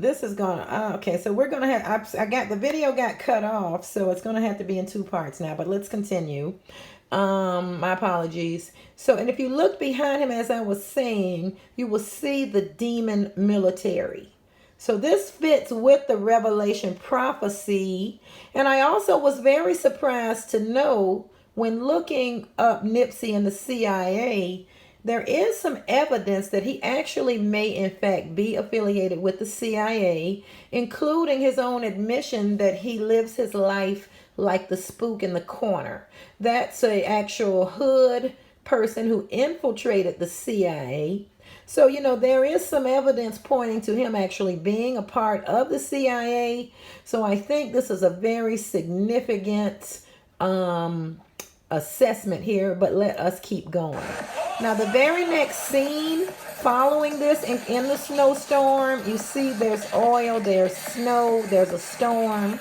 this is gonna okay, so we're gonna have I got the video got cut off, so it's gonna have to be in two parts now, but let's continue. My apologies. So, and if you look behind him, as I was saying, you will see the demon military. So this fits with the Revelation prophecy. And I also was very surprised to know when looking up Nipsey and the CIA, there is some evidence that he actually may in fact be affiliated with the CIA, including his own admission that he lives his life like the spook in the corner. That's a actual hood person who infiltrated the CIA. So, there is some evidence pointing to him actually being a part of the CIA. So I think this is a very significant assessment here, but let us keep going. Now, the very next scene following this in the snowstorm, you see there's oil, there's snow, there's a storm.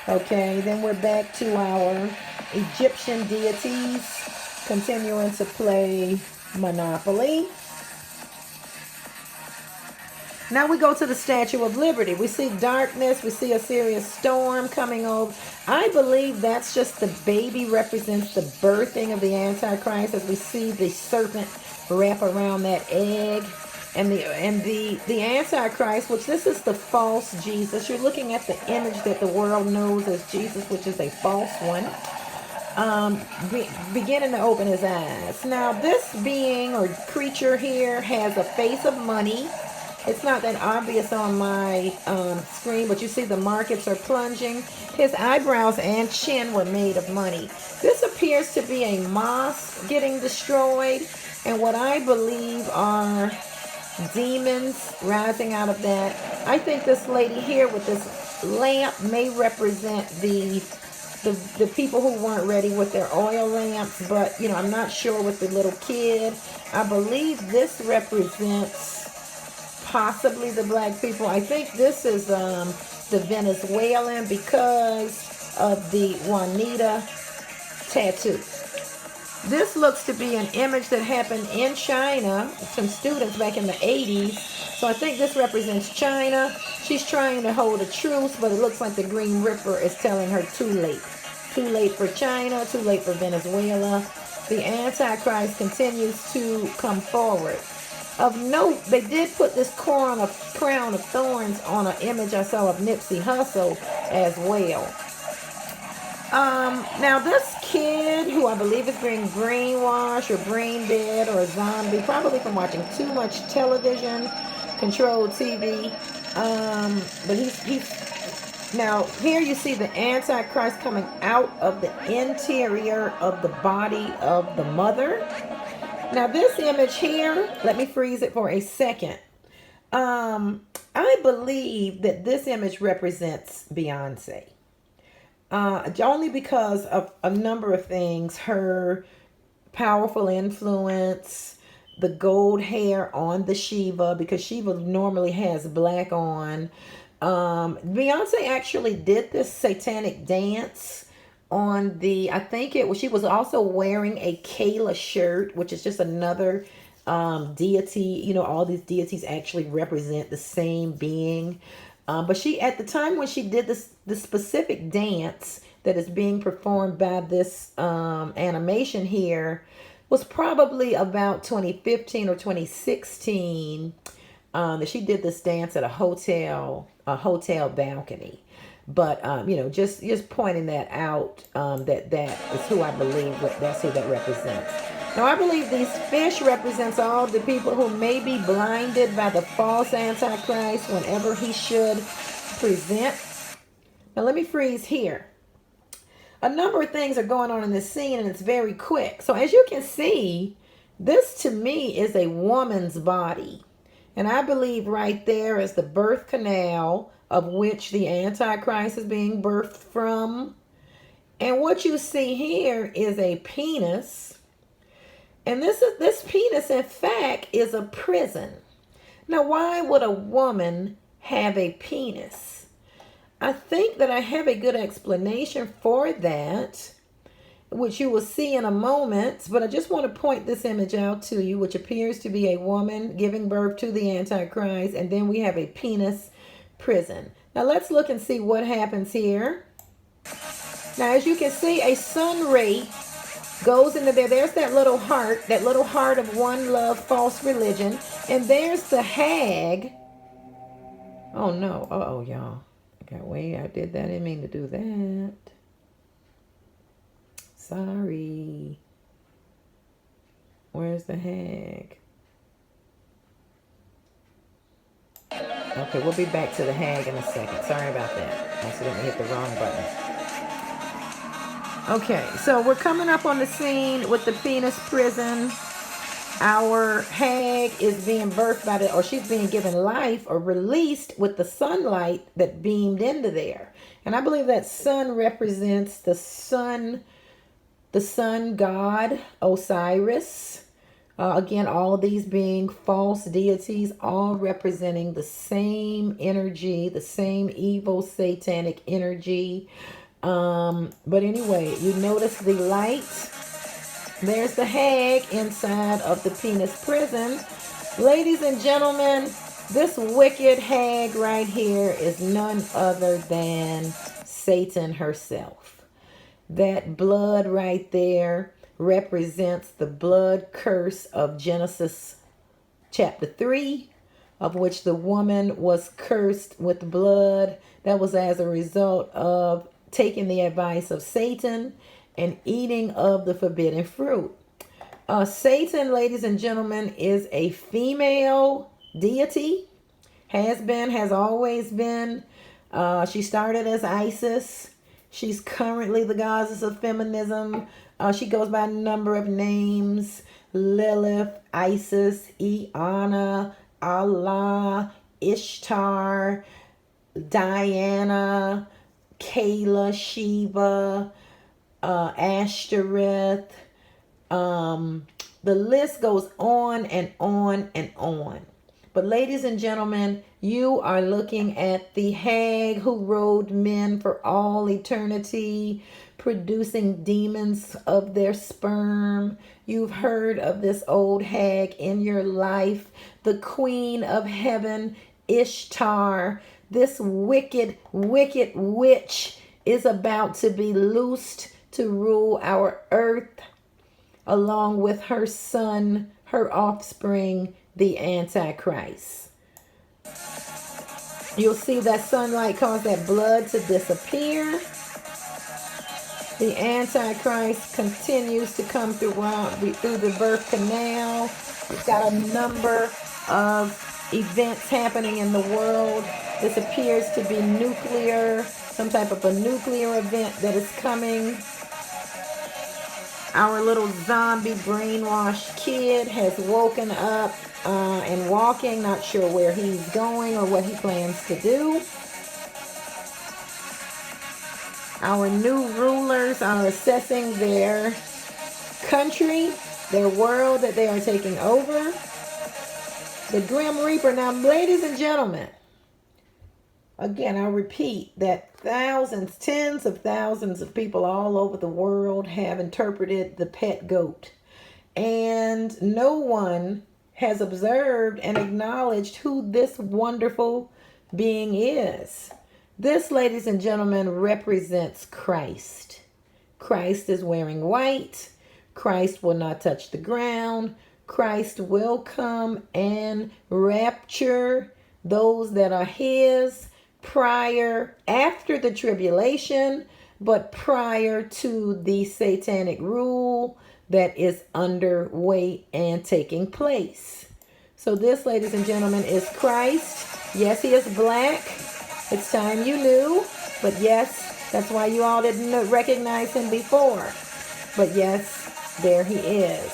Okay, then we're back to our Egyptian deities continuing to play Monopoly. Now we go to the Statue of Liberty. We see darkness. We see a serious storm coming over. I believe that's just the baby represents the birthing of the Antichrist, as we see the serpent wrap around that egg. And the Antichrist, which this is the false Jesus. You're looking at the image that the world knows as Jesus, which is a false one. Beginning to open his eyes. Now this being or creature here has a face of money. It's not that obvious on my screen, but you see the markets are plunging. His eyebrows and chin were made of money. This appears to be a mosque getting destroyed, and what I believe are demons rising out of that. I think this lady here with this lamp may represent the people who weren't ready with their oil lamps, but I'm not sure with the little kid. I believe this represents possibly the black people. I think this is the Venezuelan because of the Juanita tattoo. This looks to be an image that happened in China, some students back in the 80s. So I think this represents China. She's trying to hold a truce, but it looks like the Green Ripper is telling her too late. Too late for China, too late for Venezuela. The Antichrist continues to come forward. Of note, they did put this crown of thorns on an image I saw of Nipsey Hussle as well. Now this kid, who I believe is being brainwashed or brain dead or a zombie, probably from watching too much television, controlled TV. But he's now here you see the Antichrist coming out of the interior of the body of the mother. Now this image here, let me freeze it for a second. I believe that this image represents Beyonce. Only because of a number of things. Her powerful influence, the gold hair on the Shiva, because Shiva normally has black on. Beyonce actually did this satanic dance on I think it was, she was also wearing a Kayla shirt, which is just another deity. All these deities actually represent the same being. But she, at the time when she did the specific dance that is being performed by this animation here, was probably about 2015 or 2016 that she did this dance at a hotel balcony. But just pointing that out, that is who I believe that's who that represents. Now I believe these fish represents all the people who may be blinded by the false Antichrist whenever he should present. Now let me freeze here. A number of things are going on in this scene, and it's very quick. So as you can see, this to me is a woman's body. And I believe right there is the birth canal of which the Antichrist is being birthed from. And what you see here is a penis. And this penis, in fact, is a prison. Now, why would a woman have a penis? I think that I have a good explanation for that, which you will see in a moment. But I just want to point this image out to you, which appears to be a woman giving birth to the Antichrist. And then we have a penis prison. Now let's look and see what happens here. Now, as you can see, a sun ray goes into there. There's that little heart of one love, false religion. And there's the hag. Oh, no. Uh-oh, y'all. I did that. I didn't mean to do that. Sorry. Where's the hag? Okay, we'll be back to the hag in a second. Sorry about that. I accidentally hit the wrong button. Okay, so we're coming up on the scene with the Penis prison. Our hag is being birthed or she's being given life or released with the sunlight that beamed into there. And I believe that sun represents the sun god, Osiris. Again, all of these being false deities, all representing the same energy, the same evil satanic energy. But anyway, you notice the light. There's the hag inside of the Penis prison. Ladies and gentlemen, this wicked hag right here is none other than Satan herself. That blood right there represents the blood curse of Genesis chapter 3, of which the woman was cursed with blood. That was as a result of taking the advice of Satan and eating of the forbidden fruit. Satan, ladies and gentlemen, is a female deity. Has always been. She started as Isis. She's currently the goddess of feminism. She goes by a number of names: Lilith, Isis, Iana, Allah, Ishtar, Diana, Kayla, Shiva, Ashtoreth. The list goes on and on and on. But ladies and gentlemen, you are looking at the hag who rode men for all eternity, producing demons of their sperm. You've heard of this old hag in your life, the queen of heaven, Ishtar. This wicked, wicked witch is about to be loosed to rule our earth, along with her son, her offspring, the Antichrist. You'll see that sunlight cause that blood to disappear. The Antichrist continues to come through the birth canal. We've got a number of events happening in the world. This appears to be nuclear, some type of a nuclear event that is coming. Our little zombie brainwashed kid has woken up and walking, not sure where he's going or what he plans to do. Our new rulers are assessing their country, their world that they are taking over. The Grim Reaper. Now, ladies and gentlemen, again, I'll repeat that thousands, tens of thousands of people all over the world have interpreted the pet goat. And no one has observed and acknowledged who this wonderful being is. This, ladies and gentlemen, represents Christ. Christ is wearing white. Christ will not touch the ground. Christ will come and rapture those that are his after the tribulation, but prior to the satanic rule that is underway and taking place. So this, ladies and gentlemen, is Christ. Yes, he is black. It's time you knew. But yes, that's why you all didn't recognize him before. But yes, there he is.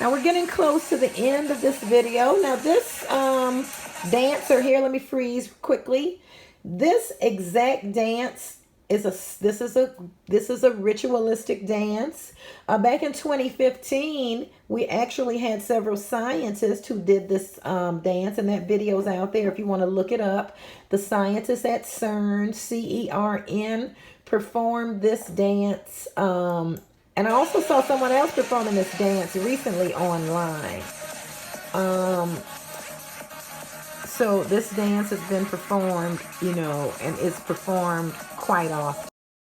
Now we're getting close to the end of this video. Now this dancer here, let me freeze quickly. This exact dance is a ritualistic dance. Back in 2015, we actually had several scientists who did this dance, and that video's out there if you want to look it up. The scientists at CERN, CERN, performed this dance. And I also saw someone else performing this dance recently online. So this dance has been performed, and it's performed quite often.